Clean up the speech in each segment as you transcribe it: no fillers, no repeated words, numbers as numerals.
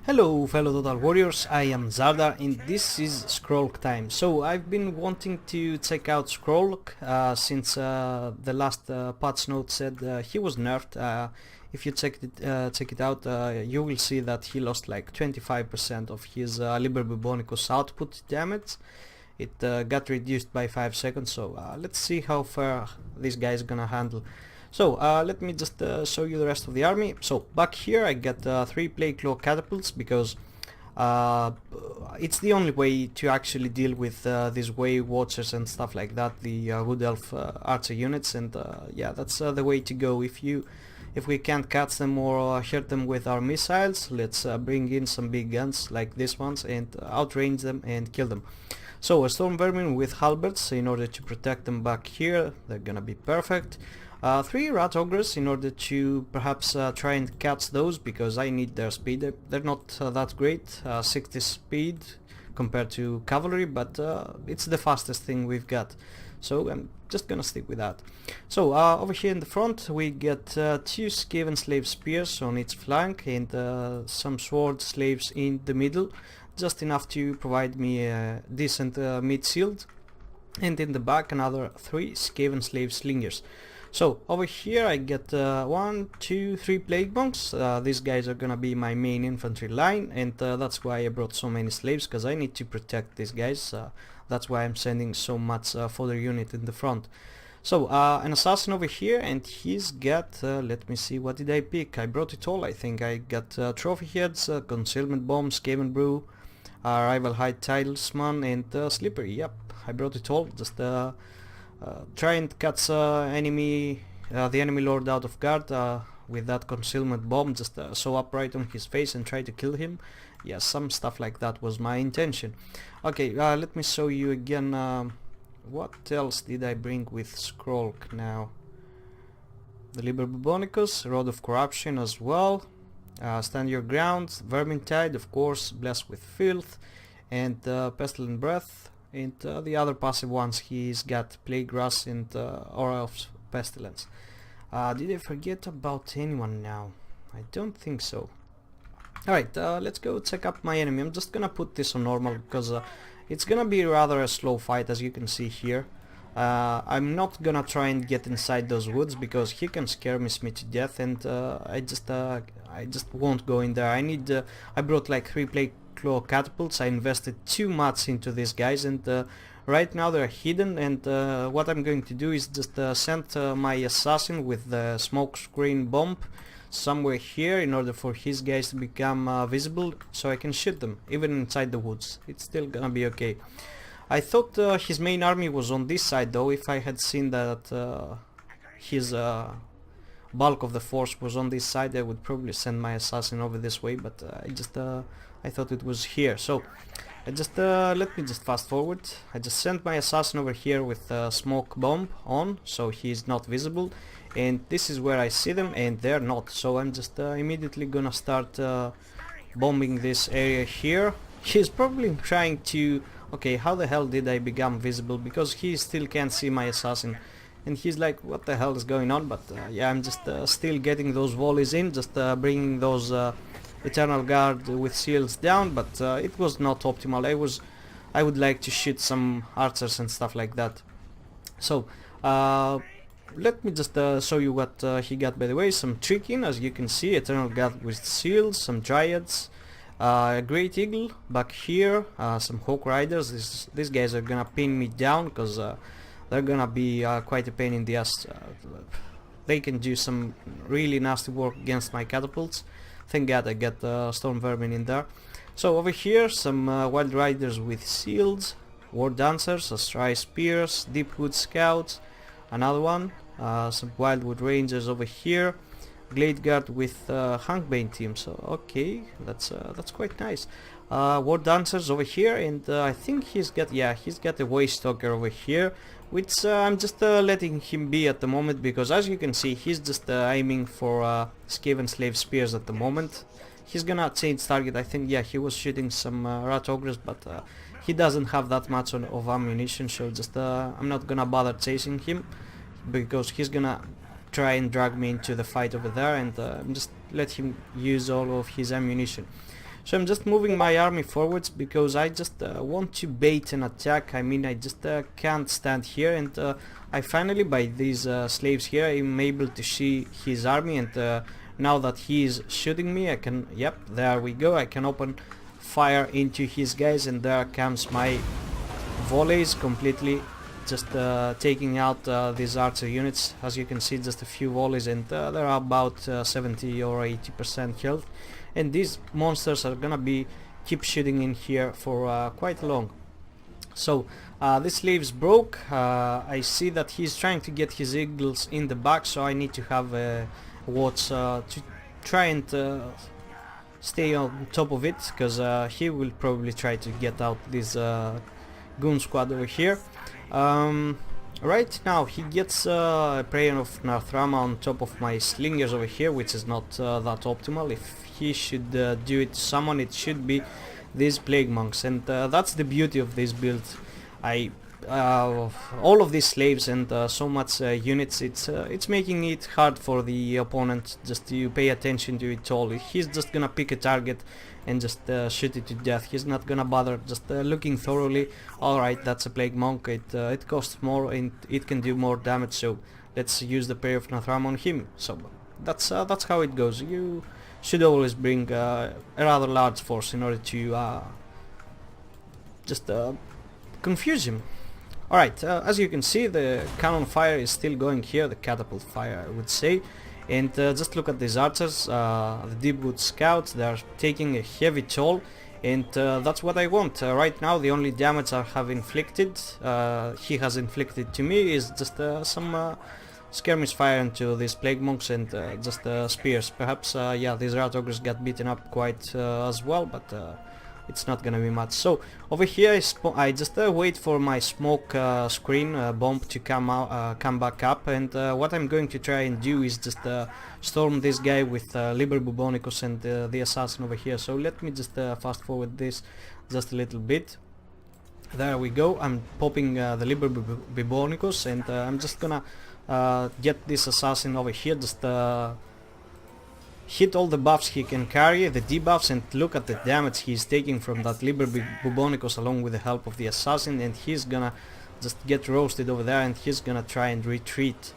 Hello fellow Total Warriors, I am Zardar and this is Scroll time. So I've been wanting to check out Scroll since the last patch note said he was nerfed. If you check it out, you will see that he lost like 25% of his Liber Bubonicus output damage. It got reduced by 5 seconds, so let's see how far this guy is gonna handle. So let me just show you the rest of the army. So back here I got 3 Plague Claw catapults because it's the only way to actually deal with these Wave Watchers and stuff like that, the Wood Elf archer units, and yeah, that's the way to go. If we can't catch them or hurt them with our missiles, let's bring in some big guns like these ones and outrange them and kill them. So a Storm Vermin with halberds in order to protect them back here, they're gonna be perfect. 3 Rat Ogres in order to perhaps try and catch those, because I need their speed. They're not that great, 60 speed compared to cavalry, but it's the fastest thing we've got, so I'm just gonna stick with that. So over here in the front we get 2 Skaven Slave Spears on each flank and some Sword Slaves in the middle, just enough to provide me a decent mid shield, and in the back another 3 Skaven Slave Slingers. So over here I get 1, 2, 3 Plague Monks. These guys are gonna be my main infantry line, and that's why I brought so many slaves, because I need to protect these guys. That's why I'm sending so much fodder unit in the front. So an assassin over here, and he's got, let me see, what did I pick? I brought it all, I think. I got trophy heads, concealment bomb, Skaven brew, rival high talisman, and slippery. Yep, I brought it all. Just try and catch the enemy lord out of guard with that concealment bomb, just show up right on his face and try to kill him. Yeah, some stuff like that was my intention. Okay, let me show you again. What else did I bring with Skrolk now? The Liber Bubonicus, Rod of Corruption as well, Stand Your Ground, Vermintide, of course, Blessed with Filth, and Pestilent Breath. And the other passive ones, he's got Plague Grass and Aura of Pestilence. Did I forget about anyone now? I don't think so. Alright, let's go check up my enemy. I'm just gonna put this on normal because it's gonna be rather a slow fight, as you can see here. I'm not gonna try and get inside those woods because he can scare me to death, and I just won't go in there. I brought like 3 Plague Claw catapults. I invested too much into these guys, and right now they're hidden, and what I'm going to do is just send my assassin with the smoke screen bomb somewhere here in order for his guys to become visible, so I can shoot them even inside the woods. It's still gonna be okay. I thought his main army was on this side though. If I had seen that his bulk of the force was on this side, I would probably send my assassin over this way, but I thought it was here. So let me just fast forward. I just sent my assassin over here with a smoke bomb on, so he's not visible, and this is where I see them and they're not, so I'm just immediately gonna start bombing this area here. He's probably trying to, okay, how the hell did I become visible, because he still can't see my assassin, and he's like, what the hell is going on? But yeah, I'm just still getting those volleys in, just bringing those Eternal Guard with shields down, but it was not optimal. I would like to shoot some archers and stuff like that. So let me just show you what he got, by the way. Some tricking, as you can see, Eternal Guard with shields, some dryads, a Great Eagle back here, some Hawk Riders. These guys are gonna pin me down because they're gonna be quite a pain in the ass. They can do some really nasty work against my catapults. Thank God I got Storm Vermin in there. So over here, some Wild Riders with shields, War Dancers, Astrai Spears, Deepwood Scouts, another one, some Wildwood Rangers over here, Glade Guard with Hankbane team. So okay, that's quite nice. War Dancers over here, and I think he's got a Waste Stalker over here, which I'm just letting him be at the moment, because as you can see, he's just aiming for Skaven Slave Spears at the moment. He's gonna change target, I think. Yeah, he was shooting some Rat Ogres, but he doesn't have that much of ammunition, so just I'm not gonna bother chasing him, because he's gonna try and drag me into the fight over there, and just let him use all of his ammunition. So I'm just moving my army forwards because I just want to bait an attack. I mean, I just can't stand here, and I finally, by these slaves here, I'm able to see his army, and now that he is shooting me, I can, yep, there we go, I can open fire into his guys, and there comes my volleys completely just taking out these archer units. As you can see, just a few volleys, and they're about 70 or 80% health, and these monsters are gonna be keep shooting in here for quite long. So this slave's broke. I see that he's trying to get his eagles in the back, so I need to have watch to try and stay on top of it, because he will probably try to get out this goon squad over here. Right now he gets a prayer of Narthrama on top of my slingers over here, which is not that optimal. If he should do it to someone, it should be these plague monks, and that's the beauty of this build. All of these slaves and so much units, it's making it hard for the opponent just to pay attention to it all. He's just gonna pick a target and just shoot it to death. He's not gonna bother just looking thoroughly. Alright, that's a plague monk, it costs more and it can do more damage, so let's use the prayer of Nathram on him. So that's how it goes. You should always bring a rather large force in order to just confuse him. Alright, as you can see, the cannon fire is still going here, the catapult fire I would say, and just look at these archers, the Deepwood scouts, they are taking a heavy toll, and that's what I want. Right now the only damage I have inflicted, he has inflicted to me, is just some skirmish fire into these plague monks and just spears. Perhaps, yeah, these rat ogres got beaten up quite as well, but it's not gonna be much. So over here I just wait for my smoke screen bomb to come back up, and what I'm going to try and do is just storm this guy with Liber Bubonicus and the assassin over here. So let me just fast forward this just a little bit. There we go, I'm popping the Liber Bubonicus, and I'm just gonna get this assassin over here, just hit all the buffs he can carry, the debuffs, and look at the damage he's taking from that Liber Bubonicus along with the help of the assassin, and he's gonna just get roasted over there, and he's gonna try and retreat.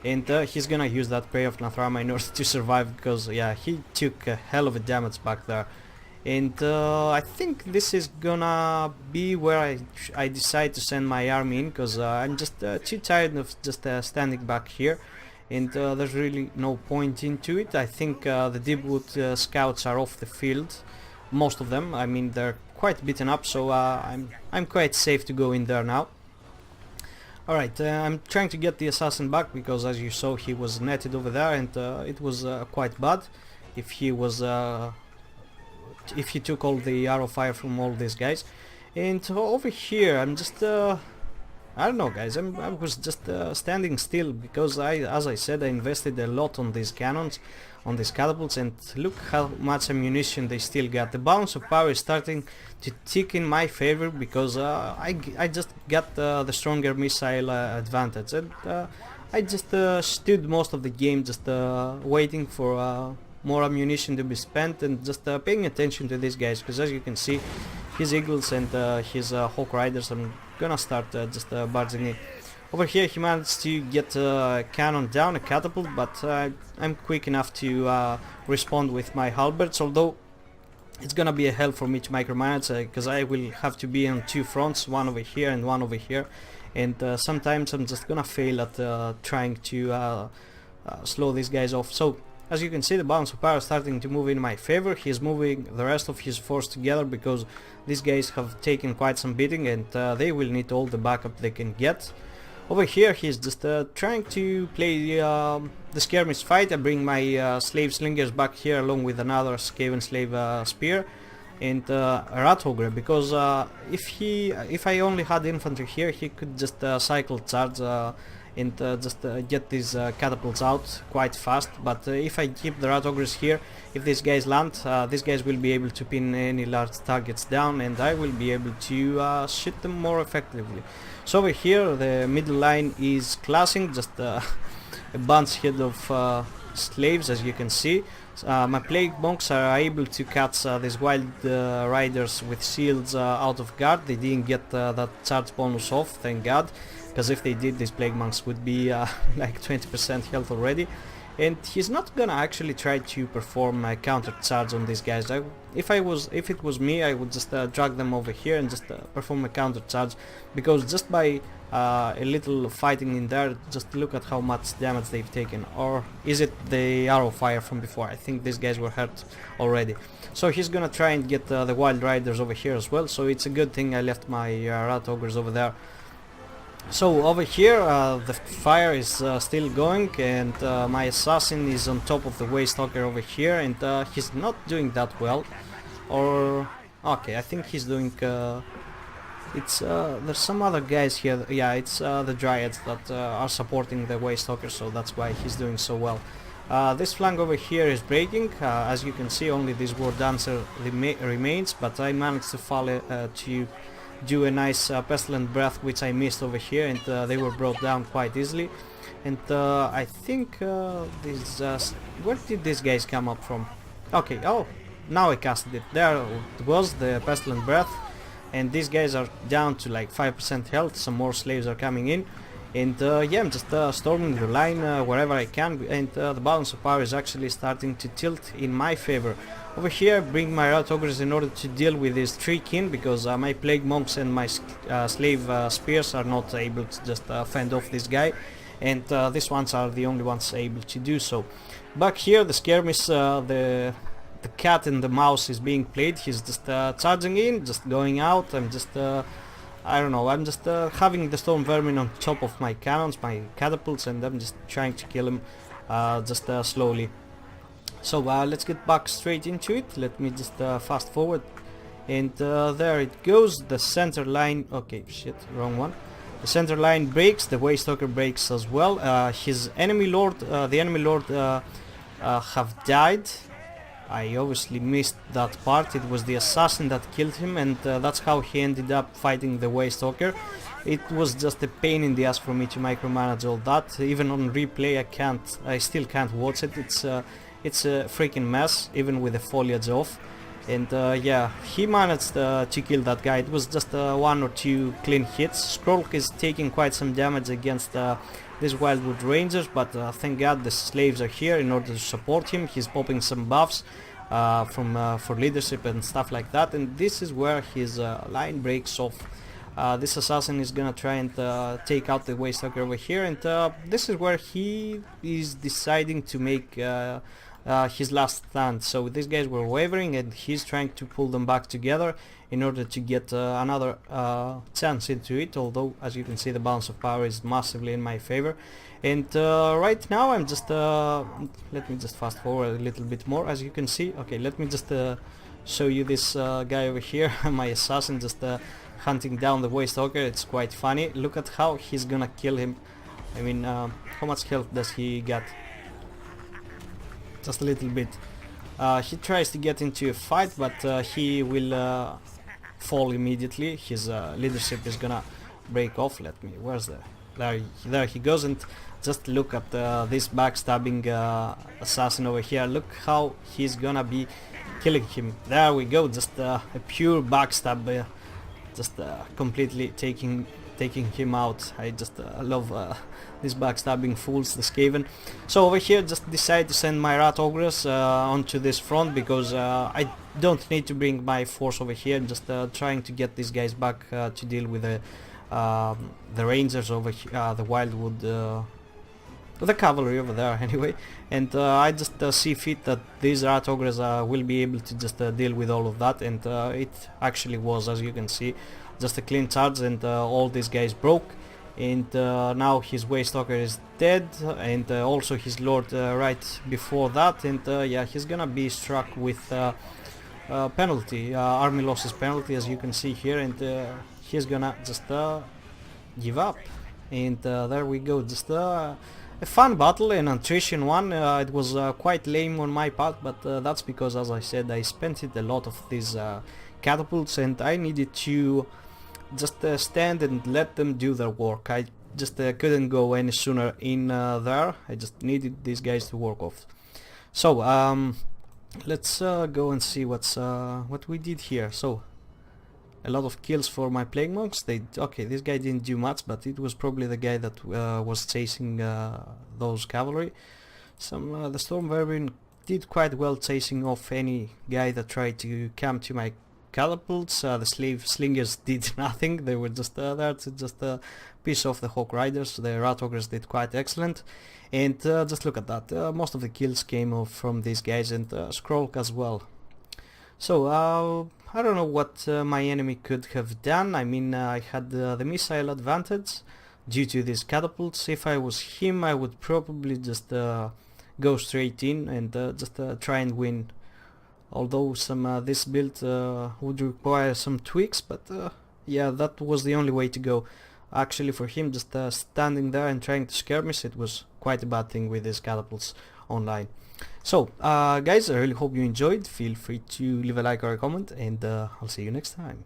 And he's gonna use that Prayer of Nathrama in order to survive, because yeah, he took a hell of a damage back there. And I think this is gonna be where I decide to send my army in, because I'm just too tired of just standing back here, and there's really no point into it. I think the Deepwood scouts are off the field, most of them. I mean, they're quite beaten up, so I'm quite safe to go in there now. Alright, I'm trying to get the assassin back, because as you saw, he was netted over there, and it was quite bad if he was if he took all the arrow fire from all these guys. And over here I'm just I don't know, guys, I was just standing still, because as I said, I invested a lot on these cannons, on these catapults, and look how much ammunition they still got. The balance of power is starting to tick in my favor, because I just got the stronger missile advantage, and I just stood most of the game just waiting for more ammunition to be spent, and just paying attention to these guys, because as you can see, his eagles and his hawk riders are gonna start just barging in. Over here he managed to get a cannon down, a catapult, but I'm quick enough to respond with my halberds, although it's gonna be a hell for me to micromanage, because I will have to be on two fronts, one over here and one over here, and sometimes I'm just gonna fail at trying to slow these guys off. So as you can see, the balance of power is starting to move in my favor. He's moving the rest of his force together, because these guys have taken quite some beating, and they will need all the backup they can get. Over here he's just trying to play the skirmish fight. I bring my slave slingers back here along with another Skaven slave spear and a rat ogre, because if I only had infantry here, he could just cycle charge and just get these catapults out quite fast. But if I keep the rat ogres here, if these guys land, these guys will be able to pin any large targets down, and I will be able to shoot them more effectively. So over here the middle line is clashing, just a bunch head of slaves, as you can see. My plague monks are able to catch these wild riders with shields out of guard. They didn't get that charge bonus off, thank god, because if they did, these plague monks would be like 20% health already. And he's not gonna actually try to perform a counter charge on these guys. If it was me, I would just drag them over here and just perform a counter charge, because just by a little fighting in there, just look at how much damage they've taken. Or is it the arrow fire from before? I think these guys were hurt already. So he's gonna try and get the wild riders over here as well, so it's a good thing I left my rat ogres over there. So over here the fire is still going, and my assassin is on top of the Waystalker over here, and he's not doing that well. Or okay, I think he's doing there's some other guys here. Yeah, it's the dryads that are supporting the Waystalker, so that's why he's doing so well. This flank over here is breaking. As you can see, only this War Dancer remains, but I managed to fall to do a nice pestilent breath, which I missed over here, and they were brought down quite easily. And I think these where did these guys come up from? Okay, oh, now I casted it. There it was, the pestilent breath, and these guys are down to like 5% health. Some more slaves are coming in, and yeah, I'm just storming the line wherever I can, and the balance of power is actually starting to tilt in my favor. Over here, bring my rat ogres in order to deal with this tree kin, because my plague monks and my slave spears are not able to just fend off this guy, and these ones are the only ones able to do so. Back here, the skirmish, the cat and the mouse is being played. He's just charging in, just going out. I'm just I don't know, I'm just having the storm vermin on top of my cannons, my catapults, and I'm just trying to kill him just slowly. So let's get back straight into it. Let me just fast forward, and there it goes, the center line. Okay, shit, wrong one. The center line breaks, the Waystalker breaks as well. His enemy lord, the enemy lord have died. I obviously missed that part. It was the assassin that killed him, and that's how he ended up fighting the Waystalker. It was just a pain in the ass for me to micromanage all that. Even on replay, I still can't watch it. It's a freaking mess, even with the foliage off. And yeah, he managed to kill that guy. It was just 1 or 2 clean hits. Skrolk is taking quite some damage against these Wildwood Rangers, but thank god the slaves are here in order to support him. He's popping some buffs for leadership and stuff like that, and this is where his line breaks off. This assassin is gonna try and take out the Waystalker over here, and this is where he is deciding to make his last stand. So these guys were wavering, and he's trying to pull them back together in order to get another chance into it, although as you can see the balance of power is massively in my favor. And right now I'm just let me just fast forward a little bit more. As you can see, okay, let me just show you this guy over here, my assassin just hunting down the Waystalker. It's quite funny. Look at how he's gonna kill him. I mean, how much health does he get? Just a little bit. He tries to get into a fight, but he will fall immediately. His leadership is gonna break off. Let me, where's the, there he goes. And just look at this backstabbing assassin over here. Look how he's gonna be killing him. There we go, just a pure backstab, just completely taking him out. I just love these backstabbing fools, the Skaven. So over here just decide to send my rat ogres onto this front, because I don't need to bring my force over here. Just trying to get these guys back to deal with the rangers over here, the wildwood, the cavalry over there anyway. And I just see fit that these rat ogres will be able to just deal with all of that, and it actually was, as you can see, just a clean charge, and all these guys broke. And now his Waystalker is dead, and also his lord right before that. And yeah, he's gonna be struck with penalty, army losses penalty, as you can see here, and he's gonna just give up. And there we go, just a fun battle, an attrition one. It was quite lame on my part, but that's because, as I said, I spent it a lot of these catapults, and I needed to just stand and let them do their work. I just couldn't go any sooner in there. I just needed these guys to work off. So let's go and see what we did here. So a lot of kills for my plague monks. Okay, this guy didn't do much, but it was probably the guy that was chasing those cavalry. The storm vermin did quite well chasing off any guy that tried to come to my catapults. The slingers did nothing. They were just there to just piss off the hawk riders. The rat ogres did quite excellent. And just look at that. Most of the kills came off from these guys, and Skrolk as well. So I don't know what my enemy could have done. I mean, I had the missile advantage due to these catapults. If I was him, I would probably just go straight in and just try and win. Although this build would require some tweaks, but yeah, that was the only way to go. Actually, for him, just standing there and trying to scare me, it was quite a bad thing with these catapults online. So guys, I really hope you enjoyed. Feel free to leave a like or a comment, and I'll see you next time.